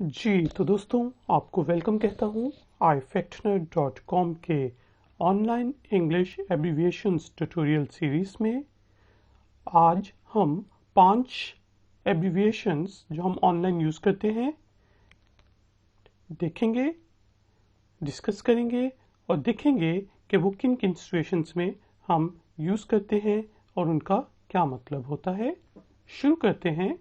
जी तो दोस्तों आपको वेलकम कहता हूँ ifactner.com के online English abbreviations tutorial series में। आज हम 5 एब्रीविएशंस जो हम ऑनलाइन यूज़ करते हैं देखेंगे, डिस्कस करेंगे और देखेंगे कि वो किन किन सिचुएशंस में हम यूज़ करते हैं और उनका क्या मतलब होता है। शुरू करते हैं।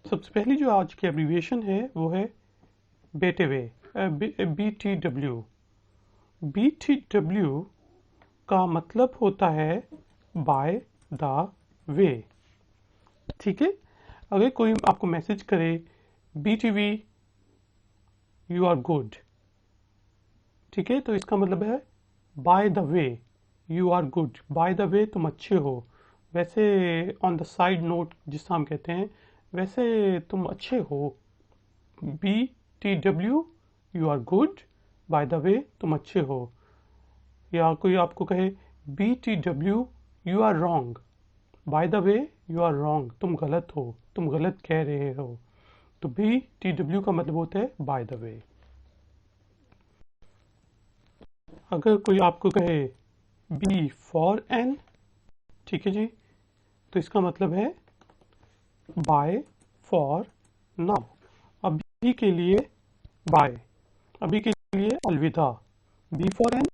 सबसे पहली जो आज की एब्रीविएशन है वो है BTW। BTW का मतलब होता है बाय द वे। ठीक है, अगर कोई आपको मैसेज करे BTW यू आर गुड, ठीक है, तो इसका मतलब है by the way you are good. By the way तुम अच्छे हो, वैसे ऑन द साइड नोट जिससे हम कहते हैं वैसे तुम अच्छे हो। BTW you are good, by the way तुम अच्छे हो। या कोई आपको कहे BTW you are wrong, by the way you are wrong, तुम गलत हो, तुम गलत कह रहे हो। तो BTW का मतलब होता है बाय द वे। अगर कोई आपको कहे B4N, ठीक है जी, तो इसका मतलब है बाय फॉर नाउ, अभी के लिए बाय, अभी के लिए अलविदा। B4N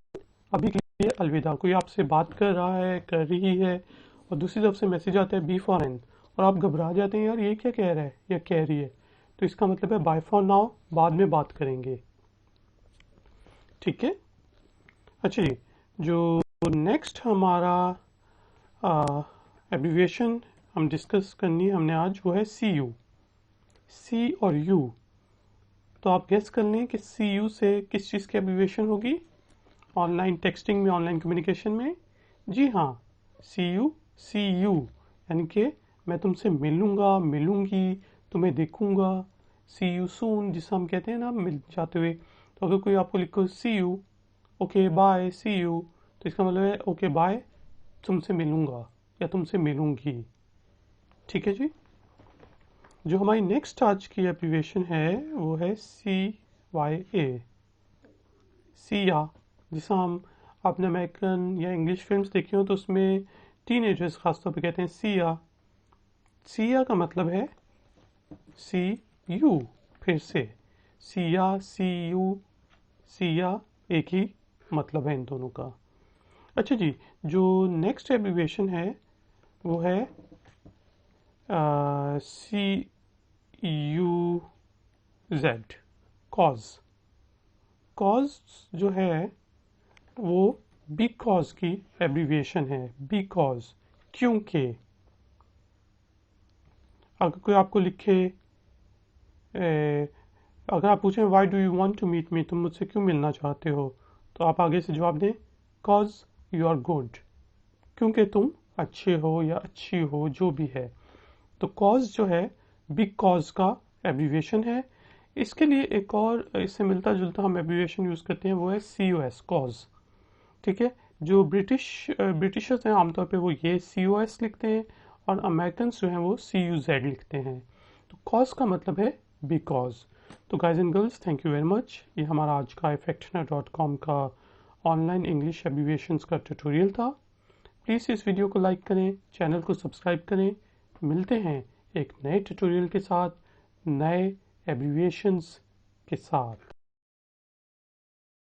अभी के लिए अलविदा। कोई आपसे बात कर रहा है, कर रही है और दूसरी तरफ से मैसेज आता है B4N और आप घबरा जाते हैं, यार ये क्या कह रहा है या कह रही है, तो इसका मतलब है बाय फॉर नाउ, बाद में बात करेंगे। ठीक है, अच्छा जी, जो नेक्स्ट हमारा एब्रीविएशन हम डिस्कस करनी है हमने आज, वो है CU। C और U, तो आप गेस कर लें कि CU से किस चीज़ की एब्रीविएशन होगी ऑनलाइन टेक्सटिंग में, ऑनलाइन कम्युनिकेशन में। जी हाँ, CU यानी कि मैं तुमसे मिलूंगा, मिलूंगी, तुम्हें देखूंगा। See you soon जिसे हम कहते हैं ना मिल जाते हुए। तो अगर कोई आपको लिखो CU, okay bye, See you, तो इसका मतलब है ओके बाय, तुमसे मिलूंगा या तुमसे मिलूंगी। ठीक है जी, जो हमारी नेक्स्ट आज की एब्रीविएशन है वो है CYA। सिया, जिसे हम आपने अमेरिकन या इंग्लिश फिल्म्स देखी हो तो उसमें टीनेजर्स खासतौर पे कहते हैं सिया। सिया का मतलब है CU, फिर से सिया, CU, सिया एक ही मतलब है इन दोनों का। अच्छा जी, जो नेक्स्ट एब्रीविएशन है वो है CUZ, कॉज। कॉज जो है वो बिकॉज की एब्रीविएशन है। बिकॉज, क्योंकि। अगर कोई आपको लिखे अगर आप पूछें why do you want to meet me, तुम मुझसे क्यों मिलना चाहते हो, तो आप आगे से जवाब दें कॉज यू आर गुड, क्योंकि तुम अच्छे हो या अच्छी हो, जो भी है। तो कॉज जो है बिग कॉज का एब्रीविएशन है। इसके लिए एक और इससे मिलता जुलता हम एब्रीविएशन यूज़ करते हैं, वो है COS, कॉज। ठीक है, जो ब्रिटिशर्स हैं आमतौर पे वो ये COS लिखते हैं और अमेरिकन जो हैं वो CUZ लिखते हैं। तो कॉज का मतलब है बिकॉज। तो guys and girls, thank you very much. ये हमारा आज का ifactner.com का ऑनलाइन इंग्लिश एब्रीविएशंस का ट्यूटोरियल था। प्लीज़ इस वीडियो को लाइक करें, चैनल को सब्सक्राइब करें। मिलते हैं एक नए ट्यूटोरियल के साथ, नए एब्रीविएशंस के साथ।